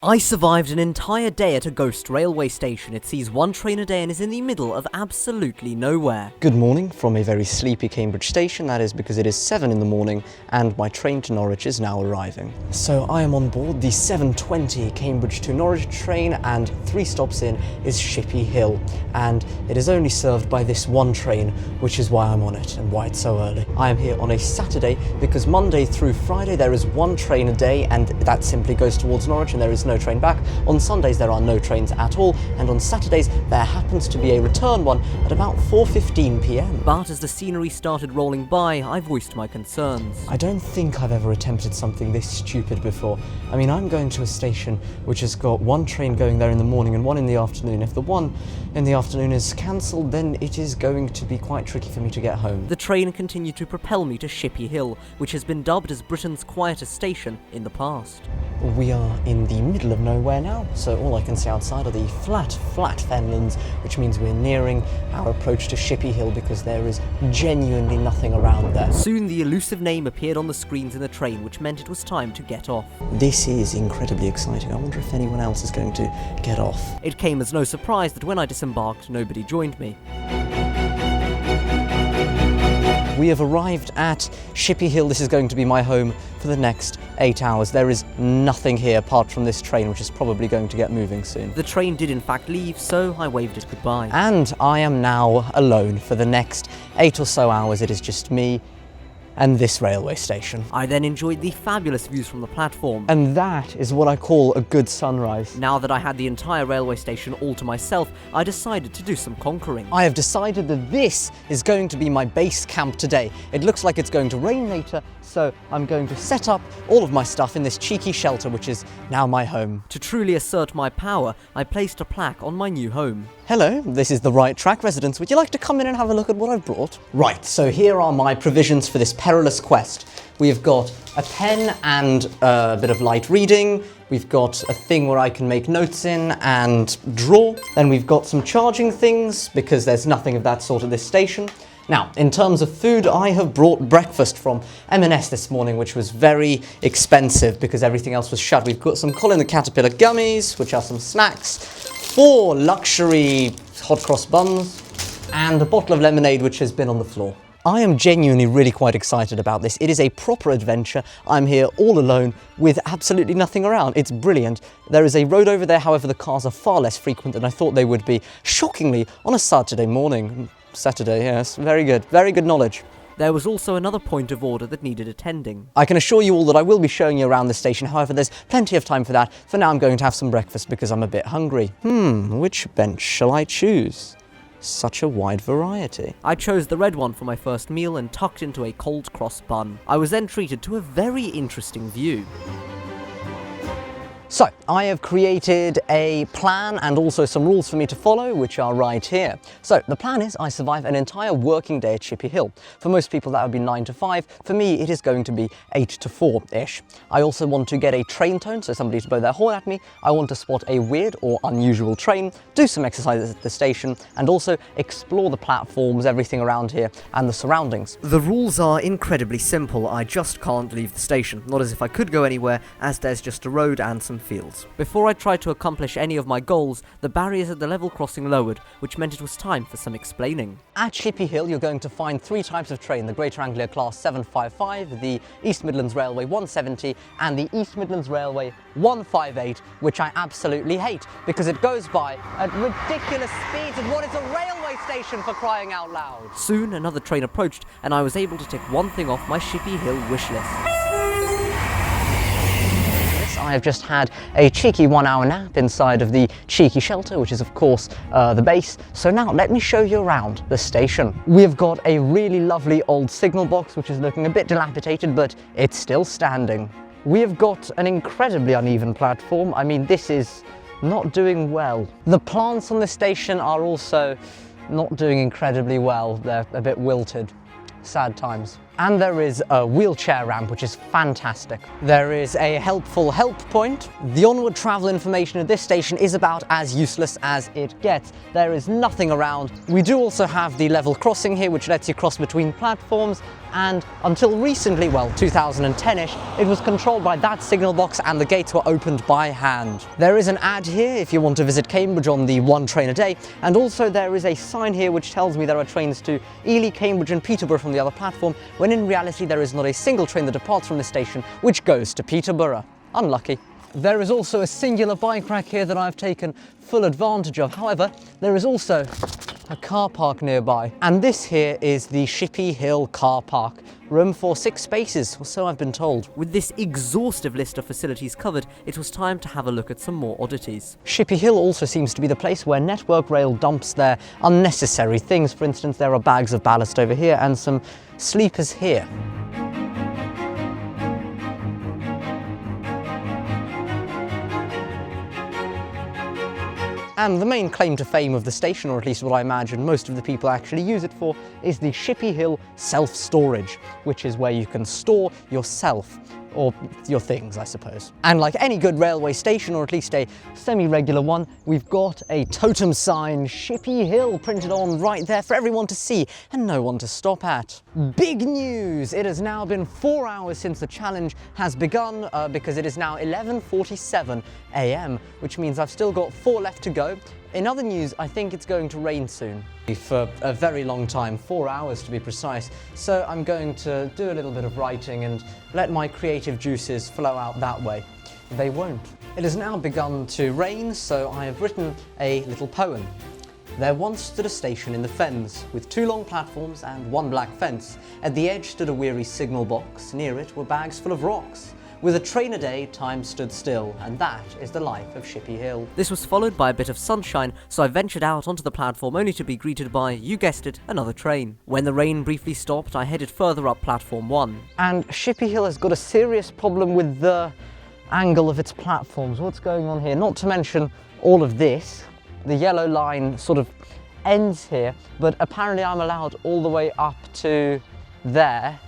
I survived an entire day at a ghost railway station. It sees one train a day and is in the middle of absolutely nowhere. Good morning from a very sleepy Cambridge station. That is because it is 7 in the morning and my train to Norwich is now arriving. So I am on board the 7:20 Cambridge to Norwich train, and 3 stops in is Shippea Hill, and it is only served by this one train, which is why I'm on it and why it's so early. I am here on a Saturday because Monday through Friday there is one train a day, and that simply goes towards Norwich and there is no train back. On Sundays there are no trains at all, and on Saturdays there happens to be a return one at about 4:15 p.m. But as the scenery started rolling by, I voiced my concerns. I don't think I've ever attempted something this stupid before. I mean, I'm going to a station which has got one train going there in the morning and one in the afternoon. If the one in the afternoon is cancelled, then it is going to be quite tricky for me to get home. The train continued to propel me to Shippea Hill, which has been dubbed as Britain's quietest station in the past. We are in the middle of nowhere now, so all I can see outside are the flat fenlands, which means we're nearing our approach to Shippea Hill because there is genuinely nothing around there. Soon the elusive name appeared on the screens in the train, which meant it was time to get off. This is incredibly exciting. I wonder if anyone else is going to get off. It came as no surprise that when I disembarked, nobody joined me. We have arrived at Shippea Hill. This is going to be my home for the next 8 hours. There is nothing here apart from this train, which is probably going to get moving soon. The train did in fact leave, so I waved it goodbye. And I am now alone for the next 8 or so hours. It is just me and this railway station. I then enjoyed the fabulous views from the platform. And that is what I call a good sunrise. Now that I had the entire railway station all to myself, I decided to do some conquering. I have decided that this is going to be my base camp today. It looks like it's going to rain later, so I'm going to set up all of my stuff in this cheeky shelter, which is now my home. To truly assert my power, I placed a plaque on my new home. Hello, this is the Right Track residents. Would you like to come in and have a look at what I've brought? Right, so here are my provisions for this perilous quest. We've got a pen and a bit of light reading. We've got a thing where I can make notes in and draw. Then we've got some charging things because there's nothing of that sort at this station. Now, in terms of food, I have brought breakfast from M&S this morning, which was very expensive because everything else was shut. We've got some Colin the Caterpillar gummies, which are some snacks, 4 luxury hot cross buns, and a bottle of lemonade, which has been on the floor. I am genuinely really quite excited about this. It is a proper adventure. I'm here all alone with absolutely nothing around. It's brilliant. There is a road over there, however, the cars are far less frequent than I thought they would be, shockingly, on a Saturday morning. Saturday, yes. Very good knowledge. There was also another point of order that needed attending. I can assure you all that I will be showing you around the station, however there's plenty of time for that. For now I'm going to have some breakfast because I'm a bit hungry. Which bench shall I choose? Such a wide variety. I chose the red one for my first meal and tucked into a cold cross bun. I was then treated to a very interesting view. So, I have created a plan and also some rules for me to follow, which are right here. So, the plan is I survive an entire working day at Shippea Hill. For most people that would be 9 to 5. For me, it is going to be 8 to 4-ish. I also want to get a train tone, so somebody to blow their horn at me. I want to spot a weird or unusual train, do some exercises at the station, and also explore the platforms, everything around here, and the surroundings. The rules are incredibly simple. I just can't leave the station. Not as if I could go anywhere, as there's just a road and some fields. Before I tried to accomplish any of my goals, the barriers at the level crossing lowered, which meant it was time for some explaining. At Shippea Hill, you're going to find 3 types of train: the Greater Anglia Class 755, the East Midlands Railway 170, and the East Midlands Railway 158, which I absolutely hate because it goes by at ridiculous speeds in what is a railway station, for crying out loud. Soon another train approached, and I was able to tick one thing off my Shippea Hill wish list. I have just had a cheeky 1-hour nap inside of the cheeky shelter, which is of course the base. So now let me show you around the station. We've got a really lovely old signal box, which is looking a bit dilapidated, but it's still standing. We have got an incredibly uneven platform. I mean, this is not doing well. The plants on the station are also not doing incredibly well. They're a bit wilted. Sad times. And there is a wheelchair ramp, which is fantastic. There is a helpful help point. The onward travel information at this station is about as useless as it gets. There is nothing around. We do also have the level crossing here, which lets you cross between platforms. And until recently, well, 2010-ish, it was controlled by that signal box and the gates were opened by hand. There is an ad here if you want to visit Cambridge on the one train a day, and also there is a sign here which tells me there are trains to Ely, Cambridge and Peterborough from the other platform, when in reality there is not a single train that departs from the station which goes to Peterborough. Unlucky. There is also a singular bike rack here that I've taken full advantage of. However, there is also a car park nearby. And this here is the Shippea Hill car park. Room for 6 spaces, or so I've been told. With this exhaustive list of facilities covered, it was time to have a look at some more oddities. Shippea Hill also seems to be the place where Network Rail dumps their unnecessary things. For instance, there are bags of ballast over here and some sleepers here. And the main claim to fame of the station, or at least what I imagine most of the people actually use it for, is the Shippea Hill self-storage, which is where you can store yourself, or your things, I suppose. And like any good railway station, or at least a semi-regular one, we've got a totem sign, Shippea Hill, printed on right there for everyone to see and no one to stop at. Big news! It has now been 4 hours since the challenge has begun, because it is now 11:47 AM, which means I've still got 4 left to go. In other news, I think it's going to rain soon. For a very long time, 4 hours to be precise. So I'm going to do a little bit of writing and let my creative juices flow out that way. They won't. It has now begun to rain, so I have written a little poem. There once stood a station in the fens, with 2 long platforms and 1 black fence. At the edge stood a weary signal box, near it were bags full of rocks. With a train a day, time stood still, and that is the life of Shippea Hill. This was followed by a bit of sunshine, so I ventured out onto the platform only to be greeted by, you guessed it, another train. When the rain briefly stopped, I headed further up platform 1. And Shippea Hill has got a serious problem with the angle of its platforms. What's going on here? Not to mention all of this. The yellow line sort of ends here, but apparently I'm allowed all the way up to there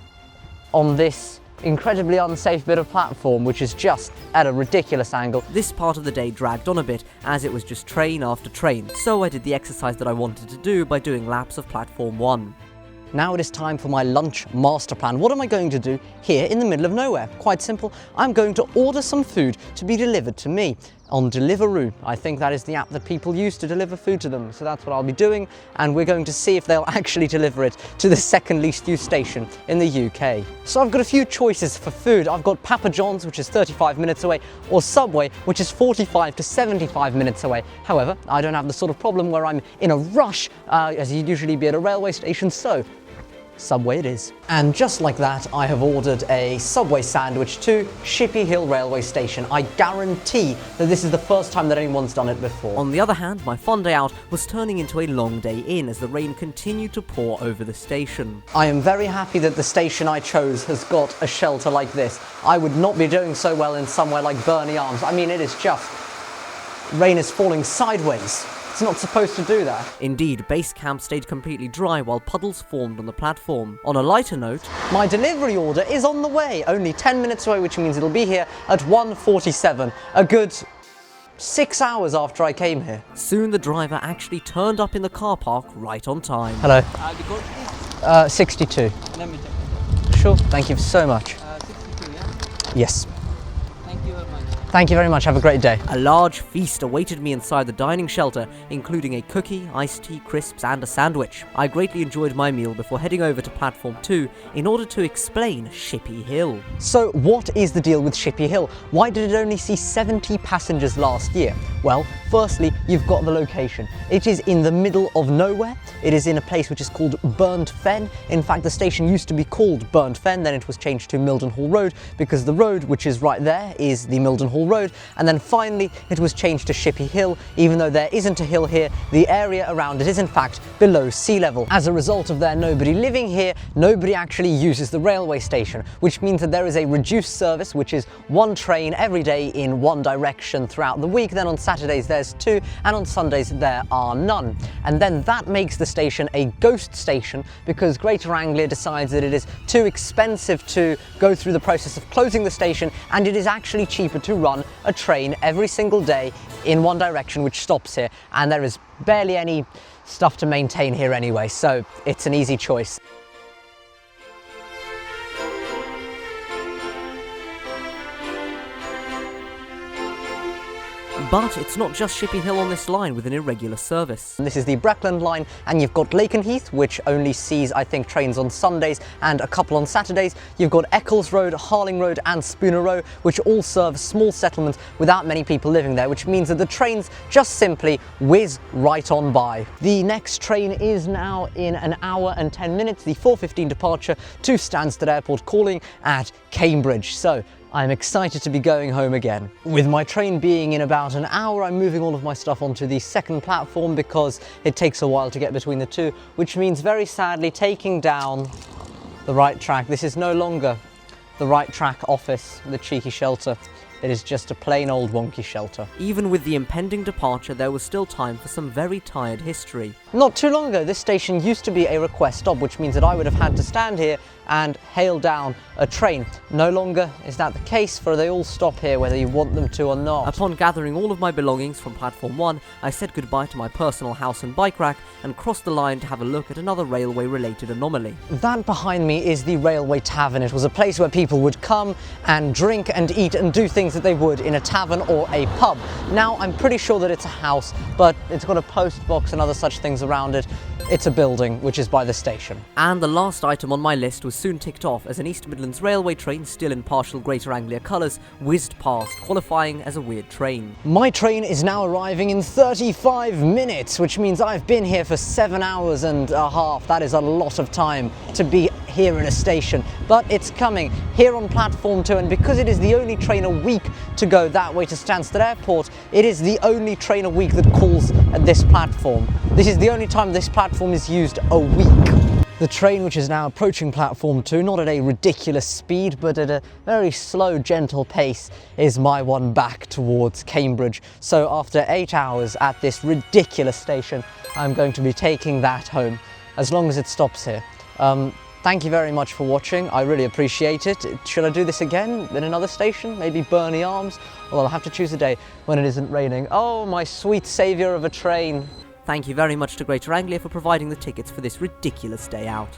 on this incredibly unsafe bit of platform, which is just at a ridiculous angle. This part of the day dragged on a bit, as it was just train after train, so I did the exercise that I wanted to do by doing laps of platform 1. Now it is time for my lunch master plan. What am I going to do here in the middle of nowhere? Quite simple. I'm going to order some food to be delivered to me on Deliveroo. I think that is the app that people use to deliver food to them. So that's what I'll be doing, and we're going to see if they'll actually deliver it to the second least used station in the UK. So I've got a few choices for food. I've got Papa John's, which is 35 minutes away, or Subway, which is 45 to 75 minutes away. However, I don't have the sort of problem where I'm in a rush, as you'd usually be at a railway station, so Subway it is. And just like that, I have ordered a Subway sandwich to Shippea Hill railway station. I guarantee that this is the first time that anyone's done it before. On the other hand, my fun day out was turning into a long day in as the rain continued to pour over the station. I am very happy that the station I chose has got a shelter like this. I would not be doing so well in somewhere like Burnley Arms. I mean, it is just... rain is falling sideways. It's not supposed to do that. Indeed, base camp stayed completely dry while puddles formed on the platform. On a lighter note, my delivery order is on the way, only 10 minutes away, which means it'll be here at 1:47, a good 6 hours after I came here. Soon the driver actually turned up in the car park right on time. Hello. The code please? 62. Let me check. Sure, thank you so much. 62, yeah? Yes. Thank you very much. Thank you very much, have a great day. A large feast awaited me inside the dining shelter, including a cookie, iced tea, crisps and a sandwich. I greatly enjoyed my meal before heading over to platform 2 in order to explain Shippea Hill. So what is the deal with Shippea Hill? Why did it only see 70 passengers last year? Well, firstly, you've got the location. It is in the middle of nowhere. It is in a place which is called Burnt Fen. In fact, the station used to be called Burnt Fen, then it was changed to Mildenhall Road, because the road which is right there is the Mildenhall gravel road, and then finally it was changed to Shippea Hill. Even though there isn't a hill here, the area around it is in fact below sea level. As a result of there nobody living here, nobody actually uses the railway station, which means that there is a reduced service, which is one train every day in one direction throughout the week. Then on Saturdays there's two, and on Sundays there are none. And then that makes the station a ghost station because Greater Anglia decides that it is too expensive to go through the process of closing the station, and it is actually cheaper to run a train every single day in one direction which stops here, and there is barely any stuff to maintain here anyway, so it's an easy choice. But it's not just Shippea Hill on this line with an irregular service. This is the Breckland line, and you've got Lakenheath, which only sees, I think, trains on Sundays and a couple on Saturdays. You've got Eccles Road, Harling Road and Spooner Row, which all serve small settlements without many people living there, which means that the trains just simply whiz right on by. The next train is now in an hour and 10 minutes, the 4:15 departure to Stansted Airport, calling at Cambridge. So I'm excited to be going home again. With my train being in about an hour, I'm moving all of my stuff onto the second platform because it takes a while to get between the two, which means very sadly taking down the right track. This is no longer the right track office, the cheeky shelter. It is just a plain old wonky shelter. Even with the impending departure, there was still time for some very tired history. Not too long ago, this station used to be a request stop, which means that I would have had to stand here and hail down a train. No longer is that the case, for they all stop here whether you want them to or not. Upon gathering all of my belongings from platform 1, I said goodbye to my personal house and bike rack and crossed the line to have a look at another railway-related anomaly. That behind me is the Railway Tavern. It was a place where people would come and drink and eat and do things that they would in a tavern or a pub. Now, I'm pretty sure that it's a house, but it's got a post box and other such things around it. It's a building, which is by the station. And the last item on my list was soon ticked off as an East Midlands Railway train, still in partial Greater Anglia colours, whizzed past, qualifying as a weird train. My train is now arriving in 35 minutes, which means I've been here for 7 hours and a half. That is a lot of time to be here in a station, but it's coming here on platform 2, and because it is the only train a week to go that way to Stansted Airport, it is the only train a week that calls at this platform. This is the only time this platform is used a week. The train, which is now approaching platform 2, not at a ridiculous speed, but at a very slow, gentle pace, is my one back towards Cambridge. So after 8 hours at this ridiculous station, I'm going to be taking that home, as long as it stops here. Thank you very much for watching. I really appreciate it. Should I do this again in another station? Maybe Burnley Arms? Well, I'll have to choose a day when it isn't raining. Oh, my sweet saviour of a train. Thank you very much to Greater Anglia for providing the tickets for this ridiculous day out.